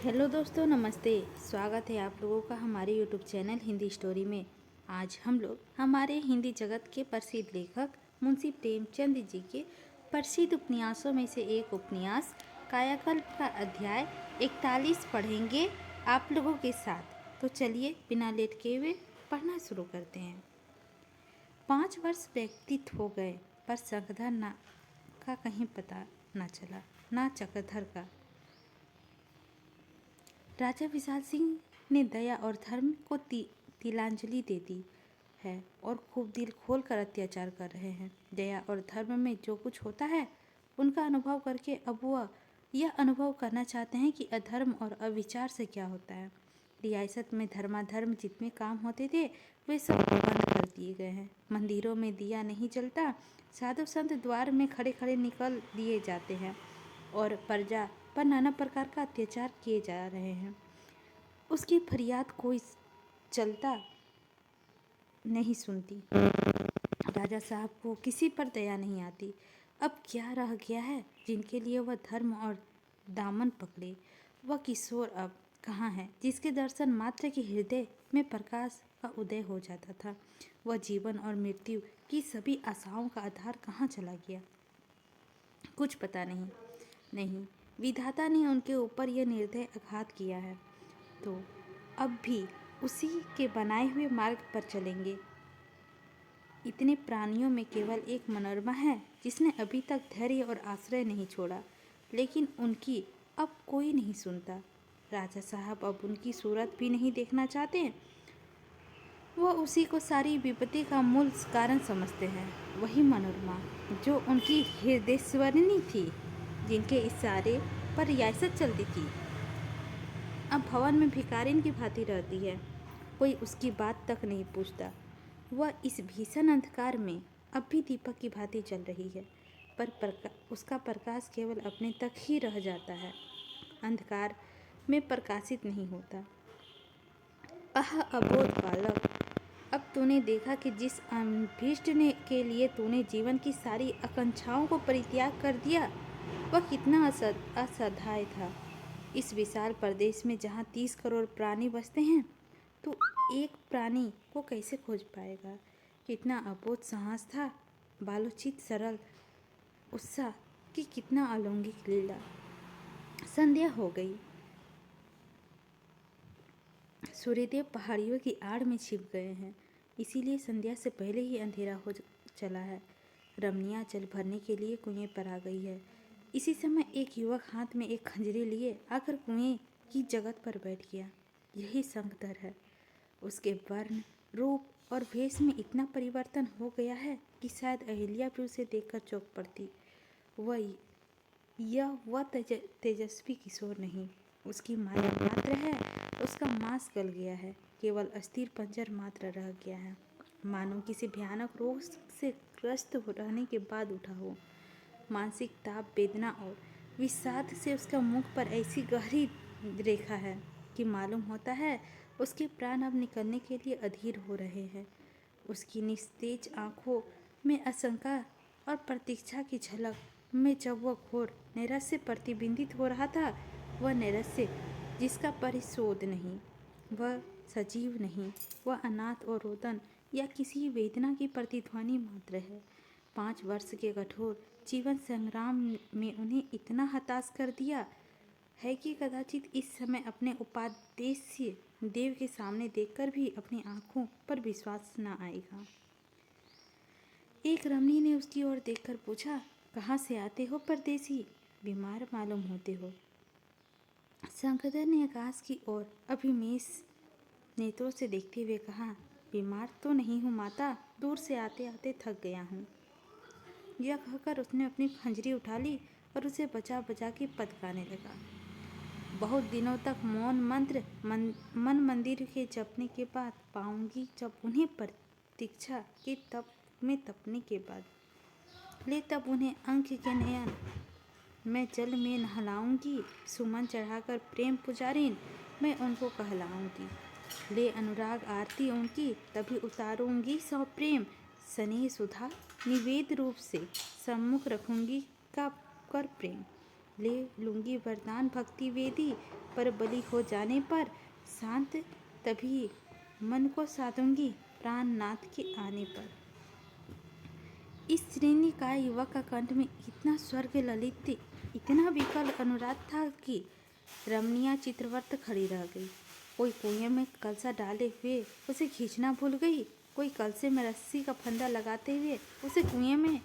Hello दोस्तों, नमस्ते। स्वागत है आप लोगों का हमारे यूट्यूब चैनल हिंदी स्टोरी में। आज हम लोग हमारे हिंदी जगत के प्रसिद्ध लेखक मुंशी प्रेमचंद जी के प्रसिद्ध उपन्यासों में से एक उपन्यास कायाकल्प का अध्याय 41 पढ़ेंगे आप लोगों के साथ। तो चलिए बिना लेट के हुए पढ़ना शुरू करते हैं। 5 वर्ष व्यतीत हो गए पर शंखधर का कहीं पता न चला, ना चक्रधर का। राजा विशाल सिंह ने दया और धर्म को तिलांजलि दे दी है और खूब दिल खोल कर अत्याचार कर रहे हैं। दया और धर्म में जो कुछ होता है उनका अनुभव करके अब वह यह अनुभव करना चाहते हैं कि अधर्म और अविचार से क्या होता है। रियासत में धर्माधर्म जितने काम होते थे वे सब बंद कर दिए गए हैं। मंदिरों में दिया नहीं जलता, साधु संत द्वार में खड़े खड़े निकल दिए जाते हैं और प्रजा पर नाना प्रकार का अत्याचार किए जा रहे हैं। उसकी फरियाद कोई चलता नहीं सुनती। राजा साहब को किसी पर दया नहीं आती। अब क्या रह गया है जिनके लिए वह धर्म और दामन पकड़े। वह किशोर अब कहाँ है जिसके दर्शन मात्र के हृदय में प्रकाश का उदय हो जाता था। वह जीवन और मृत्यु की सभी आशाओं का आधार कहाँ चला गया, कुछ पता नहीं। विधाता ने उनके ऊपर यह निर्दय आघात किया है तो अब भी उसी के बनाए हुए मार्ग पर चलेंगे। इतने प्राणियों में केवल एक मनोरमा है जिसने अभी तक धैर्य और आश्रय नहीं छोड़ा, लेकिन उनकी अब कोई नहीं सुनता। राजा साहब अब उनकी सूरत भी नहीं देखना चाहते। वह उसी को सारी विपत्ति का मूल कारण समझते हैं। वही मनोरमा जो उनकी हृदयस्वरिणी थी, जिनके इशारे पर रियासत चलती थी, अब भवन में भिखारिन की भांति रहती है। कोई उसकी बात तक नहीं पूछता। वह इस भीषण अंधकार में अब भी दीपक की भांति जल रही है, पर उसका प्रकाश केवल अपने तक ही रह जाता है, अंधकार में प्रकाशित नहीं होता। आह अबोध बालक, अब तूने देखा कि जिस अभीष्ट के लिए तूने जीवन की सारी आकांक्षाओं को परित्याग कर दिया वह कितना असहाय था। इस विशाल प्रदेश में जहाँ 30 करोड़ प्राणी बसते हैं तो एक प्राणी को कैसे खोज पाएगा। कितना अबोध साहस था, बालोचित सरल उत्साह की कितना अलौकिक लीला। संध्या हो गई। सूर्यदेव पहाड़ियों की आड़ में छिप गए हैं, इसीलिए संध्या से पहले ही अंधेरा हो चला है। रमणिया जल भरने के लिए कुएं पर आ गई है। इसी समय एक युवक हाथ में एक खंजरी लिए आकर कुएं की जगत पर बैठ गया। यही शंखधर है। उसके वर्ण, रूप और वेश में इतना परिवर्तन हो गया है कि शायद अहिल्या भी उसे देखकर चौंक पड़ती। वह तेजस्वी किशोर नहीं, उसकी माया मात्र है। उसका मांस गल गया है, केवल अस्थिर पंजर मात्र रह गया है, मानो किसी भयानक रोग से ग्रस्त रहने के बाद उठा हो। मानसिक ताप, वेदना और विषाद से उसका मुख पर ऐसी गहरी रेखा है कि मालूम होता है उसके प्राण अब निकलने के लिए अधीर हो रहे हैं। उसकी निस्तेज आंखों में आशंका और प्रतीक्षा की झलक में जब वह घोर नैराश्य प्रतिबिंबित हो रहा था, वह नैराश्य जिसका परिशोध नहीं, वह सजीव नहीं, वह अनाथ और रोदन या किसी वेदना की प्रतिध्वनि मात्र है। 5 वर्ष के कठोर जीवन संग्राम में उन्हें इतना हताश कर दिया है कि कदाचित इस समय अपने उपादेय देव के सामने देखकर भी अपनी आंखों पर विश्वास न आएगा। एक रमणी ने उसकी ओर देखकर पूछा, कहाँ से आते हो परदेसी? बीमार मालूम होते हो। शंखधर ने आकाश की ओर अभिमेष नेत्रों से देखते हुए कहा, बीमार तो नहीं हूँ माता, दूर से आते आते थक गया हूँ। यह कहकर उसने अपनी खंजरी उठा ली और उसे बचा बचा के पदकाने लगा। बहुत दिनों तक मौन मंत्र मन मंदिर के जपने के बाद पाऊंगी, जब उन्हें प्रतीक्षा के तप में तपने के बाद ले तब उन्हें अंक के नयन मैं जल में नहलाऊंगी। सुमन चढ़ाकर प्रेम पुजारिन मैं उनको कहलाऊंगी। ले अनुराग आरती उनकी तभी उतारूंगी सौ प्रेम। स्नेह सुधा निवेद रूप से सम्मुख रखूंगी का कर प्रेम। ले लूंगी वरदान भक्ति वेदी, पर बलि हो जाने पर शांत तभी मन को साधूंगी प्राण नाथ के आने पर। इस श्रेणी का युवक का कंठ में इतना स्वर्ग ललित, इतना विकल अनुराग था कि रमणीय चित्रवर्त खड़ी रह गई। कोई कुएं में कलसा डाले हुए उसे खींचना भूल गई, कोई कलसे में रस्सी का फंदा लगाते हुए उसे कुएं में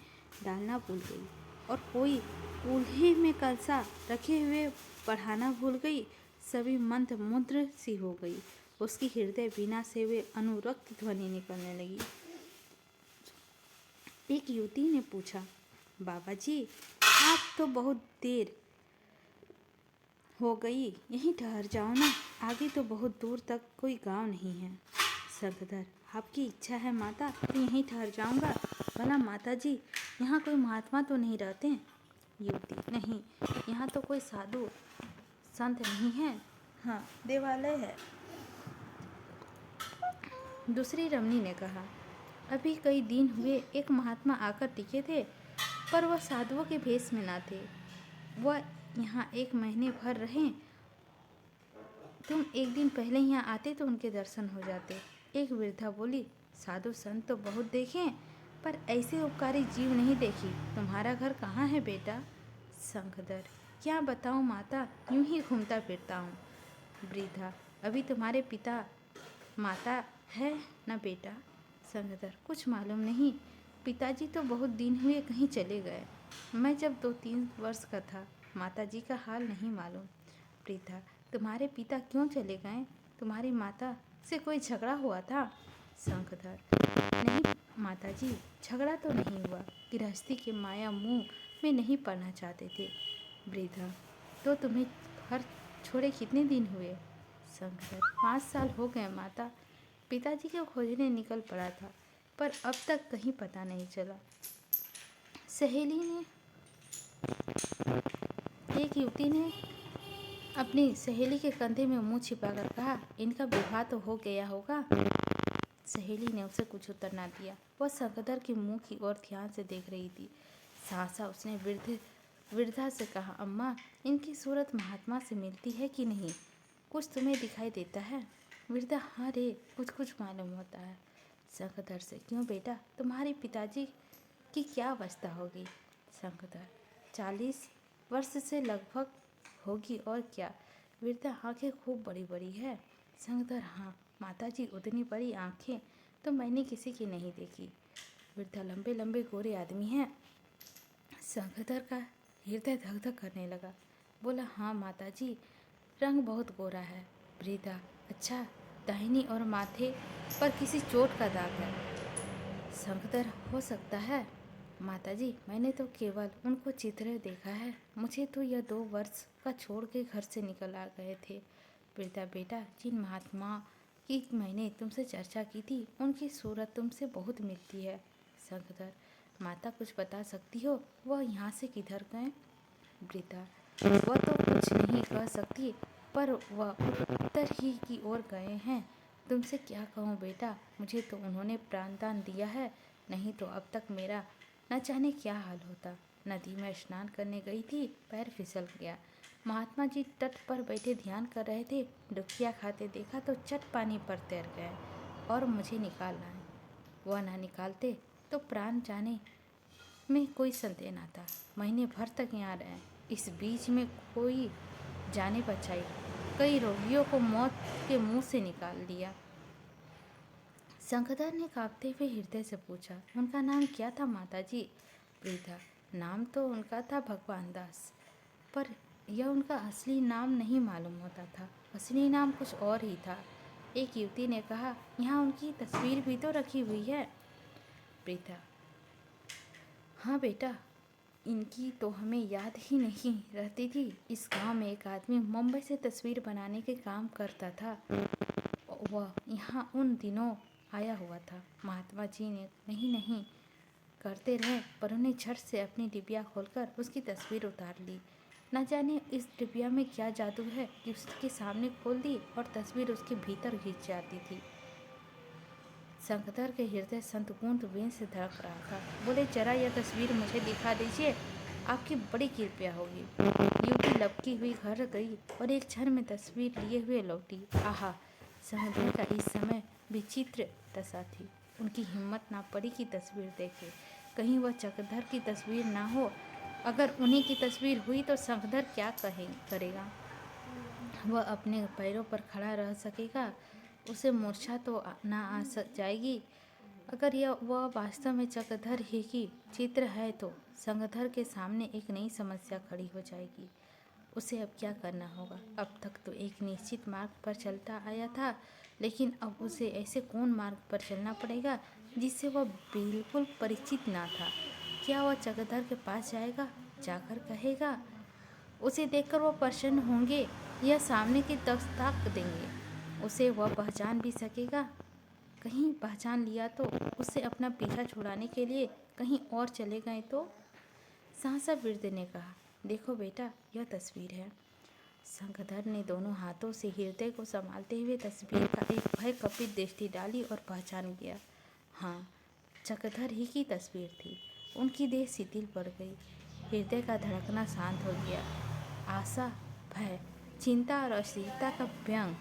डालना भूल गई, और कोई चूल्हे में कलसा रखे हुए बढ़ाना भूल गई। सभी मंत्र मुद्र सी हो गई। उसकी हृदय वीणा से वे अनुरक्त ध्वनि निकलने लगी। एक युवती ने पूछा, बाबा जी आप तो बहुत देर हो गई, यहीं ठहर जाओ ना, आगे तो बहुत दूर तक कोई गांव नहीं है। शंखधर, आपकी इच्छा है माता तो यहीं ठहर जाऊंगा, भला माता जी यहाँ कोई महात्मा तो नहीं रहते? युवती, नहीं, यहाँ तो कोई साधु संत नहीं है, हाँ देवालय है। दूसरी रमणी ने कहा, अभी कई दिन हुए एक महात्मा आकर टिके थे, पर वह साधुओं के भेष में ना थे। वह यहाँ 1 महीने भर रहे, तुम एक दिन पहले यहाँ आते तो उनके दर्शन हो जाते। एक वृद्धा बोली, साधु संत तो बहुत देखे, पर ऐसे उपकारी जीव नहीं देखी। तुम्हारा घर कहाँ है बेटा? शंखधर, क्या बताऊँ माता, यूं ही घूमता फिरता हूँ। वृद्धा, अभी तुम्हारे पिता माता है ना बेटा? शंखधर, कुछ मालूम नहीं, पिताजी तो बहुत दिन हुए कहीं चले गए। मैं जब 2-3 वर्ष का था, माता जी का हाल नहीं मालूम। वृद्धा, तुम्हारे पिता क्यों चले गए? तुम्हारी माता से कोई झगड़ा हुआ था? शंखधर, नहीं माता जी, झगड़ा तो नहीं हुआ, गृहस्थी के माया मुँह में नहीं पड़ना चाहते थे। वृद्धा, तो तुम्हें घर छोड़े कितने दिन हुए? शंखधर, 5 साल हो गए माता। पिताजी को खोजने निकल पड़ा था, पर अब तक कहीं पता नहीं चला। सहेली ने, एक युवती ने अपनी सहेली के कंधे में मुंह छिपाकर कहा, इनका विवाह तो हो गया होगा। सहेली ने उसे कुछ उत्तर ना दिया। वह शंखधर के मुंह की ओर ध्यान से देख रही थी। सहसा उसने वृद्धा से कहा, अम्मा, इनकी सूरत महात्मा से मिलती है कि नहीं? कुछ तुम्हें दिखाई देता है? वृद्धा, हाँ रे, कुछ कुछ मालूम होता है। शंखधर से, क्यों बेटा, तुम्हारे पिताजी की क्या अवस्था होगी? शंखधर, 40 वर्ष से लगभग होगी, और क्या? वृद्धा, आंखें खूब बड़ी बड़ी है। शंखधर, हाँ माताजी, उतनी बड़ी आंखें तो मैंने किसी की नहीं देखी। वृद्धा, लंबे लंबे गोरे आदमी हैं। शंखधर का हृदय धक धक करने लगा। बोला, हाँ माताजी, रंग बहुत गोरा है। वृद्धा, अच्छा, दाहिनी और माथे पर किसी चोट का दाग है? शंखधर, हो सकता है माताजी, मैंने तो केवल उनको चित्र देखा है, मुझे तो यह 2 वर्ष का छोड़ के घर से निकल आ गए थे। वृद्धा, बेटा, जिन महात्मा की मैंने तुमसे चर्चा की थी, उनकी सूरत तुमसे बहुत मिलती है। शंखधर, माता कुछ बता सकती हो, वह यहाँ से किधर गए? वृद्धा, वह तो कुछ नहीं कह सकती, पर वह उत्तर ही की ओर गए हैं। तुमसे क्या कहूँ बेटा, मुझे तो उन्होंने प्राणदान दिया है, नहीं तो अब तक मेरा न जाने क्या हाल होता। नदी में स्नान करने गई थी, पैर फिसल गया। महात्मा जी तट पर बैठे ध्यान कर रहे थे, डुबकियाँ खाते देखा तो चट पानी पर तैर गए और मुझे निकाल लाए। वह ना निकालते तो प्राण जाने में कोई संदेह न था। महीने भर तक यहाँ रहे। इस बीच में कोई जाने बचाई, कई रोगियों को मौत के मुंह से निकाल दिया। शंखधर ने कांपते हुए हृदय से पूछा, उनका नाम क्या था माताजी? वृद्धा, नाम तो उनका था भगवान दास, पर यह उनका असली नाम नहीं मालूम होता था। असली नाम कुछ और ही था। एक युवती ने कहा, यहाँ उनकी तस्वीर भी तो रखी हुई है। वृद्धा, हाँ बेटा, इनकी तो हमें याद ही नहीं रहती थी। इस गांव में एक आदमी मुंबई से तस्वीर बनाने के काम करता था, वह यहाँ उन दिनों आया हुआ था। महात्मा जी ने नहीं करते रहे, पर उन्हें झट से अपनी डिबिया खोलकर उसकी तस्वीर उतार ली। न जाने इस डिबिया में क्या जादू है कि उसके सामने खोल दी और तस्वीर उसके भीतर घिस जाती थी। शंखधर के हृदय संतपूर्ण वेग से धड़क रहा था। बोले, जरा यह तस्वीर मुझे दिखा दीजिए। आपकी बड़ी कृपया होगी। युवती लपकी हुई घर गई और एक क्षण में तस्वीर लिए हुए लौटी। आहा, समंदर का इस समय विचित्र दशा थी। उनकी हिम्मत ना पड़ी कि तस्वीर देखे, कहीं वह चक्रधर की तस्वीर ना हो। अगर उन्हीं की तस्वीर हुई तो चक्रधर क्या करेगा? वह अपने पैरों पर खड़ा रह सकेगा? उसे मूर्छा तो ना आ जाएगी? अगर वह वास्तव में चक्रधर ही की चित्र है तो चक्रधर के सामने एक नई समस्या खड़ी हो जाएगी। उसे अब क्या करना होगा? अब तक तो एक निश्चित मार्ग पर चलता आया था, लेकिन अब उसे ऐसे कौन मार्ग पर चलना पड़ेगा जिससे वह बिल्कुल परिचित ना था। क्या वह चक्रधर के पास जाएगा, जाकर कहेगा? उसे देखकर वह प्रसन्न होंगे या सामने की तरफ ताक देंगे? उसे वह पहचान भी सकेगा? कहीं पहचान लिया तो उससे अपना पीछा छुड़ाने के लिए कहीं और चले गए तो? सहसा वृद्ध ने कहा, देखो बेटा, यह तस्वीर है। शंखधर ने दोनों हाथों से हृदय को संभालते हुए तस्वीर का एक भय कपित दृष्टि डाली और पहचान गया। हाँ, चक्रधर ही की तस्वीर थी। उनकी देह शिथिल पड़ गई, हृदय का धड़कना शांत हो गया। आशा, भय, चिंता और अस्थिरता का व्यंग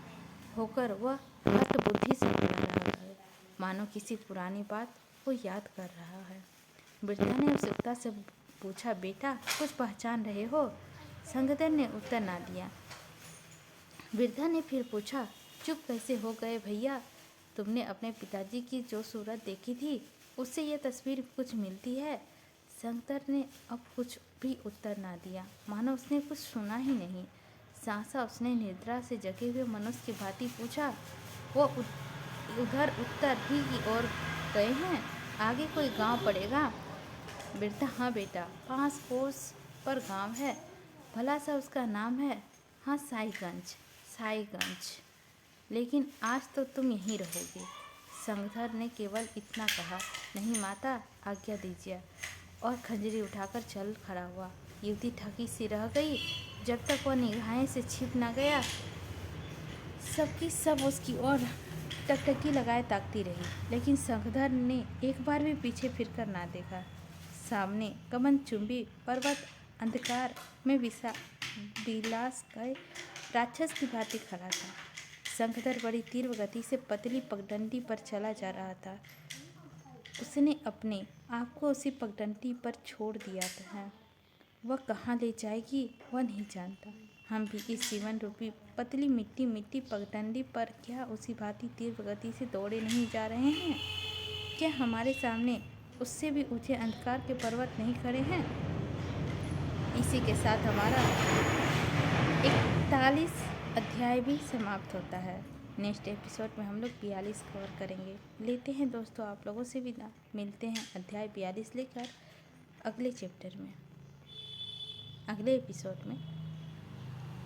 होकर वह हतबुद्धि से खड़ा रह गया, मानो किसी पुरानी बात को याद कर रहा है। वृद्धा ने उत्सुकता से पूछा, बेटा, कुछ पहचान रहे हो? शंखधर ने उत्तर ना दिया। वृद्धा ने फिर पूछा, चुप कैसे हो गए भैया? तुमने अपने पिताजी की जो सूरत देखी थी, उससे यह तस्वीर कुछ मिलती है? शंखधर ने अब कुछ भी उत्तर ना दिया, मानो उसने कुछ सुना ही नहीं। सहसा उसने निद्रा से जगे हुए मनुष्य की भांति पूछा, वो उधर उत्तर ही की ओर गए हैं? आगे कोई गांव पड़ेगा? वृद्धा, हाँ बेटा, 5 कोस पर गांव है। भला सा उसका नाम है? हाँ, साईगंज। साईगंज। लेकिन आज तो तुम यहीं रहोगे। शंखधर ने केवल इतना कहा, नहीं माता, आज्ञा दीजिए, और खंजरी उठाकर चल खड़ा हुआ। युवती थकी सी रह गई। जब तक वह निगाहें से छिप न गया, सबकी सब उसकी ओर टकटकी लगाए ताकती रही, लेकिन शंखधर ने एक बार भी पीछे फिरकर ना देखा। सामने गगनचुंबी पर्वत अंधकार में विलास गए राक्षस की भांति खड़ा था। शंखधर बड़ी तीव्र गति से पतली पगडंडी पर चला जा रहा था। उसने अपने आप को उसी पगडंडी पर छोड़ दिया है। वह कहाँ ले जाएगी वह नहीं जानता। हम भी इस जीवन रूपी पतली मिट्टी पगडंडी पर क्या उसी भांति तीव्र गति से दौड़े नहीं जा रहे हैं? क्या हमारे सामने उससे भी ऊंचे अंधकार के पर्वत नहीं खड़े हैं? इसी के साथ हमारा 41 अध्याय भी समाप्त होता है। नेक्स्ट एपिसोड में हम लोग 42 कवर करेंगे। लेते हैं दोस्तों आप लोगों से विदा। मिलते हैं अध्याय 42 लेकर अगले चैप्टर में, अगले एपिसोड में।